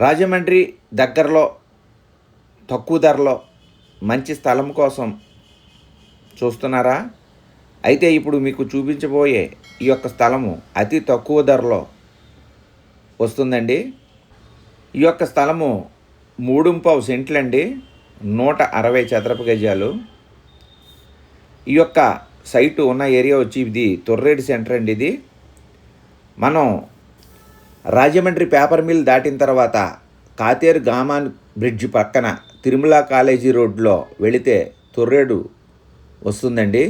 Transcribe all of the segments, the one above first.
రాజమండ్రి దగ్గరలో తక్కువ ధరలో మంచి స్థలం కోసం చూస్తున్నారా? అయితే ఇప్పుడు మీకు చూపించబోయే ఈ యొక్క స్థలము అతి తక్కువ ధరలో వస్తుందండి. ఈ యొక్క స్థలము 3.5 సెంట్లండి, 160 చదరపు గజాలు. ఈ యొక్క సైటు ఉన్న ఏరియా వచ్చి ఇది తొర్రేడు సెంటర్ అండి. ఇది మనం రాజమండ్రి పేపర్ మిల్ దాటిన తర్వాత కాతేరు గామాన్ బ్రిడ్జ్ పక్కన తిరుమల కాలేజీ రోడ్లో వెళితే తొర్రేడు వస్తుందండి.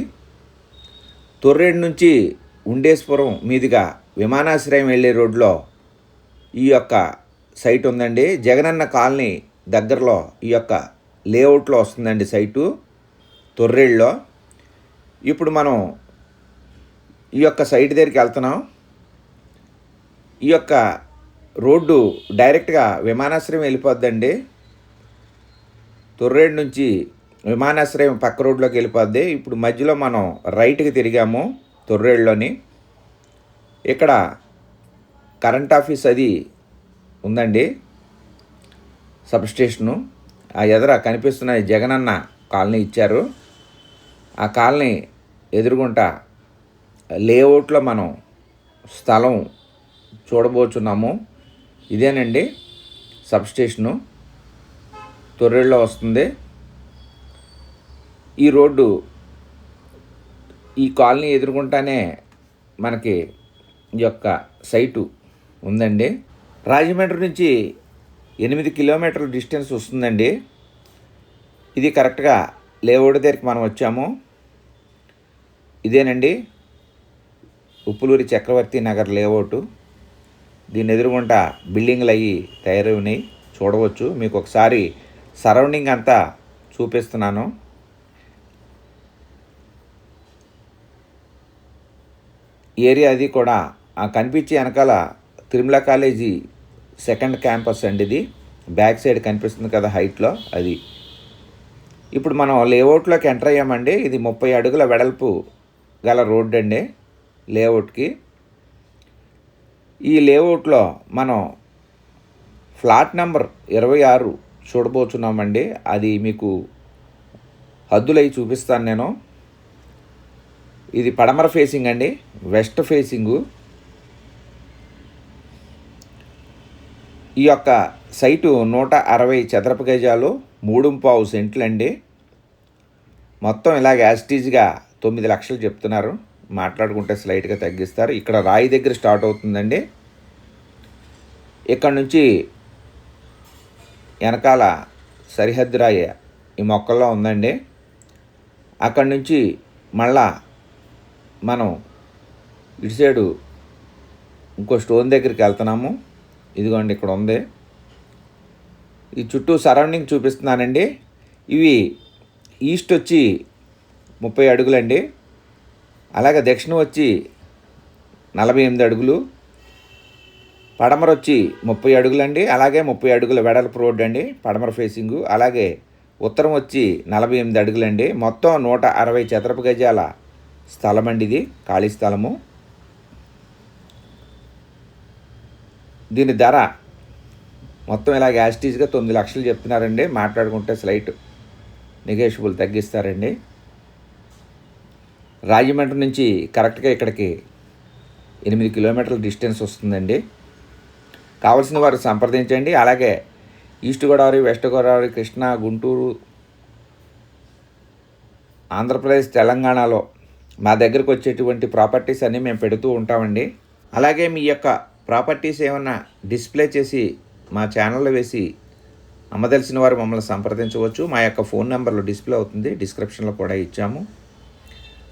తొర్రేడు నుంచి ఉండేశ్వరం మీదుగా విమానాశ్రయం వెళ్ళే రోడ్లో ఈ యొక్క సైట్ ఉందండి. జగనన్న కాలనీ దగ్గరలో ఈ యొక్క లేఅవుట్లో వస్తుందండి సైటు తొర్రేడులో. ఇప్పుడు మనం ఈ యొక్క సైట్ దగ్గరికి వెళ్తున్నాం. ఈ యొక్క రోడ్డు డైరెక్ట్గా విమానాశ్రయం వెళ్ళిపోద్దండి. తొర్రేడు నుంచి విమానాశ్రయం పక్క రోడ్లోకి వెళ్ళిపోద్ది. ఇప్పుడు మధ్యలో మనం రైట్కి తిరిగాము తొర్రేడులోని. ఇక్కడ కరెంట్ ఆఫీస్ అది ఉందండి, సబ్స్టేషను. ఆ ఎదుర కనిపిస్తున్న జగనన్న కాలనీ ఇచ్చారు. ఆ కాలనీ ఎదురుగుంట లేఅవుట్లో మనం స్థలం చూడబోచున్నాము. ఇదేనండి సబ్స్టేషను, తొర్రేడులో వస్తుంది. ఈ రోడ్డు ఈ కాలనీ ఎదుర్కొంటానే మనకి ఈ యొక్క సైటు ఉందండి. రాజమండ్రి నుంచి 8 కిలోమీటర్ల డిస్టెన్స్ వస్తుందండి. ఇది కరెక్ట్గా లేఅవుట్ దగ్గరికి మనం వచ్చాము. ఇదేనండి ఉప్పులూరి చక్రవర్తి నగర్ లేఅవుట్. దీని ఎదురుగుంటా బిల్డింగ్లు అయ్యి తయారవునాయి, చూడవచ్చు. మీకు ఒకసారి సరౌండింగ్ అంతా చూపిస్తున్నాను. ఏరియా అది కూడా ఆ కనిపించే వెనకాల తిరుమల కాలేజీ సెకండ్ క్యాంపస్ అండి. ఇది బ్యాక్ సైడ్ కనిపిస్తుంది కదా హైట్లో, అది. ఇప్పుడు మనం లేఅవుట్లోకి ఎంటర్ అయ్యామండి. ఇది 30 అడుగుల వెడల్పు గల రోడ్డు అండి లేఅవుట్కి. ఈ లేఅవుట్లో మనం ఫ్లాట్ నెంబర్ 26 చూడబోతున్నామండి. అది మీకు హద్దులు అవి చూపిస్తాను నేను. ఇది పడమర ఫేసింగ్ అండి, వెస్ట్ ఫేసింగు. ఈ యొక్క సైటు 160 చదరపు గజాలు, 3.5 సెంట్లండి. మొత్తం ఇలాగ యాస్టీజ్గా 9 లక్షలు చెప్తున్నారు. మాట్లాడుకుంటే స్లైట్గా తగ్గిస్తారు. ఇక్కడ రాయి దగ్గర స్టార్ట్ అవుతుందండి. ఇక్కడ నుంచి వెనకాల సరిహద్దు రాయి ఈ మొక్కల్లో ఉందండి. అక్కడి నుంచి మళ్ళా మనం ఇటు సైడు ఇంకో స్టోన్ దగ్గరికి వెళ్తున్నాము. ఇదిగోండి ఇక్కడ ఉంది. ఈ చుట్టూ సరౌండింగ్ చూపిస్తున్నానండి. ఇవి ఈస్ట్ వచ్చి 30 అడుగులండి, అలాగే దక్షిణం వచ్చి 48 అడుగులు, పడమర వచ్చి 30 అడుగులండి, అలాగే 30 అడుగుల వెడల్పు రోడ్డు అండి పడమర ఫేసింగు. అలాగే ఉత్తరం వచ్చి 48 అడుగులండి. మొత్తం 160 చదరపు గజాల స్థలం అండి. ఇది ఖాళీ స్థలము. దీని ధర మొత్తం ఇలాగ యాస్టీజ్గా 9 లక్షలు చెప్తున్నారండి. మాట్లాడుకుంటే స్లైట్ నెగోషియబుల్ తగ్గిస్తారండి. రాజమండ్రి నుంచి కరెక్ట్గా ఇక్కడికి 8 కిలోమీటర్ల డిస్టెన్స్ వస్తుందండి. కావాల్సిన వారు సంప్రదించండి. అలాగే ఈస్ట్ గోదావరి, వెస్ట్ గోదావరి, కృష్ణా, గుంటూరు, ఆంధ్రప్రదేశ్, తెలంగాణలో మా దగ్గరకు వచ్చేటువంటి ప్రాపర్టీస్ అన్నీ మేము పెడుతూ ఉంటామండి. అలాగే మీ యొక్క ప్రాపర్టీస్ ఏమన్నా డిస్ప్లే చేసి మా ఛానల్లో వేసి అమ్మదలిసిన వారు మమ్మల్ని సంప్రదించవచ్చు. మా యొక్క ఫోన్ నెంబర్లో డిస్ప్లే అవుతుంది, డిస్క్రిప్షన్లో కూడా ఇచ్చాము.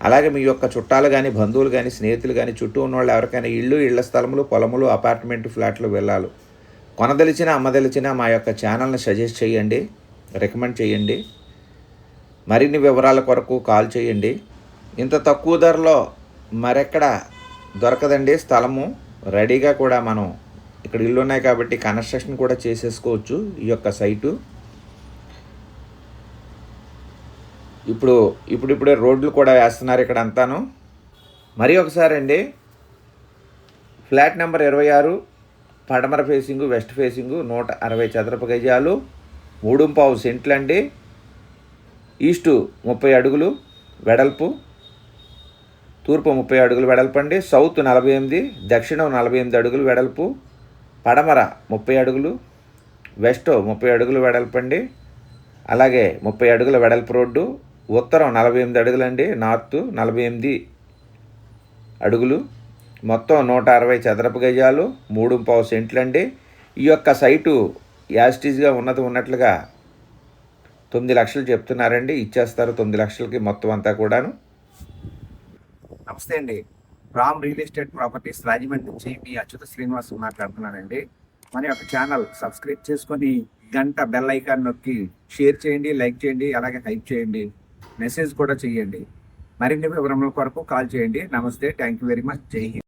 అలాగే మీ యొక్క చుట్టాలు కానీ, బంధువులు కానీ, స్నేహితులు కానీ, చుట్టూ ఉన్నవాళ్ళు ఎవరికైనా ఇళ్ల స్థలములు, పొలములు, అపార్ట్మెంట్, ఫ్లాట్లు, విల్లాలు కొనదలిచినా అమ్మదలిచినా మా యొక్క ఛానల్ని సజెస్ట్ చేయండి, రికమెండ్ చేయండి. మరిన్ని వివరాల కొరకు కాల్ చేయండి. ఇంత తక్కువ ధరలో మరెక్కడ దొరకదండి స్థలము. రెడీగా కూడా మనం ఇక్కడ ఇల్లు ఉన్నాయి కాబట్టి కన్స్ట్రక్షన్ కూడా చేసేసుకోవచ్చు ఈ యొక్క సైటు. ఇప్పుడిప్పుడే రోడ్లు కూడా వేస్తున్నారు ఇక్కడ అంతాను. మరి ఒకసారి అండి, ఫ్లాట్ నెంబర్ 26 పడమర ఫేసింగు, వెస్ట్ ఫేసింగు 160 చదరపు గజాలు, 3.5 సెంట్లు అండి. ఈస్టు 30 అడుగులు వెడల్పు, తూర్పు 30 అడుగులు వెడల్పు అండి. సౌత్ 48, దక్షిణం 48 అడుగులు వెడల్పు, పడమర 30 అడుగులు, వెస్ట్ 30 అడుగులు వెడల్పు అండి. అలాగే 30 అడుగుల వెడల్పు రోడ్డు, ఉత్తరం 48 అడుగులండి, నార్త్ 48 అడుగులు, మొత్తం 160 చదరపు గజాలు, 3.5 సెంట్లు అండి. ఈ యొక్క సైటు యాస్టీజ్గా ఉన్నట్లుగా 9 లక్షలు చెప్తున్నారండి. ఇచ్చేస్తారు 9 లక్షలకి మొత్తం అంతా కూడాను. నమస్తే అండి. Ram real estate properties Rajahmundry నుంచి మీ అచ్యుత శ్రీనివాస్ మాట్లాడుతున్నానండి. మన యొక్క ఛానల్ సబ్స్క్రైబ్ చేసుకొని గంట బెల్ ఐకాన్ నొక్కి షేర్ చేయండి, లైక్ చేయండి, అలాగే హైప్ చేయండి, మెసేజ్ కూడా చేయండి. మరిన్ని వివరముల కొరకు కాల్ చేయండి. నమస్తే, థ్యాంక్ యూ వెరీ మచ్. జై హింద్.